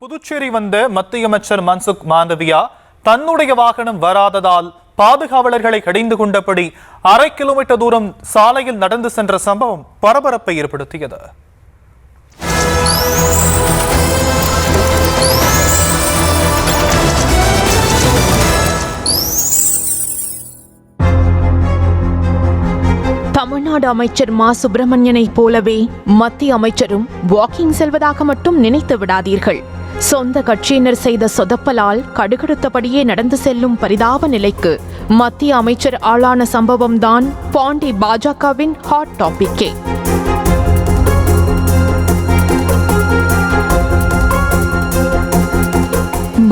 புதுச்சேரி வந்த மத்திய அமைச்சர் மன்சுக் மாண்டவியா தன்னுடைய வாகனம் வராததால் பாதுகாவலர்களை கடிந்து கொண்டபடி 1/2 கிலோமீட்டர் தூரம் சாலையில் நடந்து சென்ற சம்பவம் பரபரப்பை ஏற்படுத்தியது. தமிழ்நாடு அமைச்சர் மா சுப்பிரமணியனை போலவே மத்திய அமைச்சரும் வாக்கிங் செல்வதாக மட்டும் நினைத்து விடாதீர்கள். சொந்த கட்சியினர் செய்த சொதப்பலால் கடுகடுத்தபடியே நடந்து செல்லும் பரிதாப நிலைக்கு மத்திய அமைச்சர் ஆளான சம்பவம்தான் பாண்டி பாஜகவின் ஹாட் டாபிக்கே.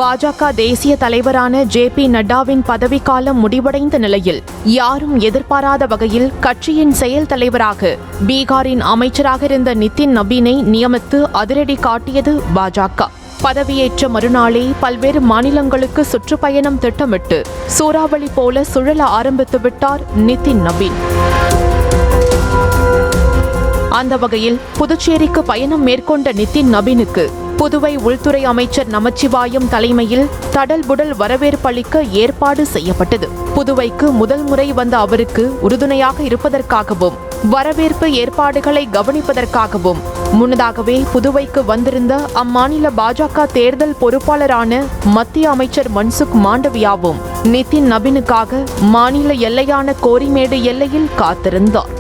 பாஜக தேசிய தலைவரான ஜே.பி. நட்டாவின் பதவிக்காலம் முடிவடைந்த நிலையில் யாரும் எதிர்பாராத வகையில் கட்சியின் செயல் தலைவராக பீகாரின் அமைச்சராக இருந்த நிதின் நபீனை நியமித்து அதிரடி காட்டியது பாஜக. பதவியேற்ற மறுநாளே பல்வேறு மாநிலங்களுக்கு சுற்றுப்பயணம் திட்டமிட்டு சூறாவளி போல சுழல ஆரம்பித்து விட்டார் நிதின் நபீன். அந்த வகையில் புதுச்சேரிக்கு பயணம் மேற்கொண்ட நிதின் நபீனுக்கு புதுவை உள்துறை அமைச்சர் நமச்சிவாயம் தலைமையில் தடல்புடல் வரவேற்பளிக்க ஏற்பாடு செய்யப்பட்டது. புதுவைக்கு முதல் முறை வந்த அவருக்கு உறுதுணையாக இருப்பதற்காகவும் வரவேற்பு ஏற்பாடுகளை கவனிப்பதற்காகவும் முன்னதாகவே புதுவைக்கு வந்திருந்த அம்மாநில பாஜக தேர்தல் பொறுப்பாளரான மத்திய அமைச்சர் மன்சுக் மாண்டவியாவும் நிதின் நபீனுக்காக மாநில எல்லையான கோரிமேடு எல்லையில் காத்திருந்தார்.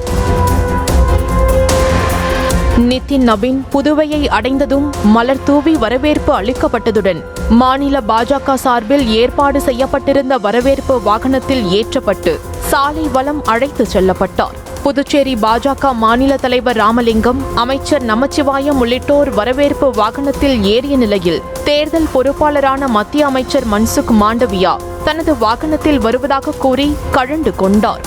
நிதின் நபீன் புதுவையை அடைந்ததும் மலர் தூவி வரவேற்பு அளிக்கப்பட்டதுடன் மாநில பாஜக சார்பில் ஏற்பாடு செய்யப்பட்டிருந்த வரவேற்பு வாகனத்தில் ஏற்றப்பட்டு சாலை வலம் அழைத்து செல்லப்பட்டார். புதுச்சேரி பாஜக மாநில தலைவர் ராமலிங்கம், அமைச்சர் நமச்சிவாயம் உள்ளிட்டோர் வரவேற்பு வாகனத்தில் ஏறிய நிலையில் தேர்தல் பொறுப்பாளரான மத்திய அமைச்சர் மன்சுக் மாண்டவியா தனது வாகனத்தில் வருவதாக கூறி கழண்டு கொண்டார்.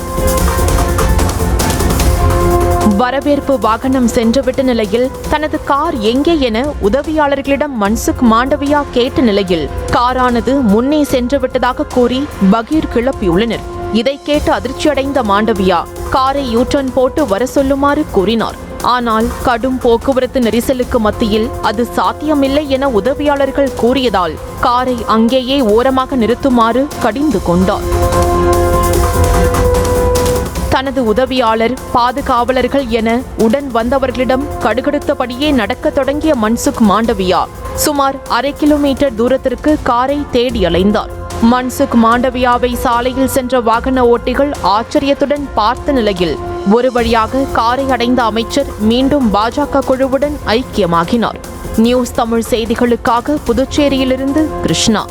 வரவேற்பு வாகனம் சென்றுவிட்ட நிலையில் தனது கார் எங்கே என உதவியாளர்களிடம் மன்சுக் மாண்டவியா கேட்ட நிலையில் காரானது முன்னே சென்று விட்டதாக கூறி பகீர் கிளப்பியுள்ளனர். இதை கேட்டு அதிர்ச்சியடைந்த மாண்டவியா காரை யூட்டர்ன் போட்டு வர சொல்லுமாறு கூறினார். ஆனால் கடும் போக்குவரத்து நெரிசலுக்கு மத்தியில் அது சாத்தியமில்லை என உதவியாளர்கள் கூறியதால் காரை அங்கேயே ஓரமாக நிறுத்துமாறு கடிந்து கொண்டார். தனது உதவியாளர், பாதுகாவலர்கள் என உடன் வந்தவர்களிடம் கடுகடுத்தபடியே நடக்க தொடங்கிய மன்சுக் மாண்டவியா சுமார் 1/2 கிலோமீட்டர் தூரத்திற்கு காரை தேடி அலைந்தார். மன்சுக் மாண்டவியாவை சாலையில் சென்ற வாகன ஓட்டிகள் ஆச்சரியத்துடன் பார்த்த நிலையில் ஒரு வழியாக காரை அடைந்த அமைச்சர் மீண்டும் பாஜக குழுவுடன் ஐக்கியமாகினார். நியூஸ் தமிழ் செய்திகளுக்காக புதுச்சேரியிலிருந்து கிருஷ்ணா.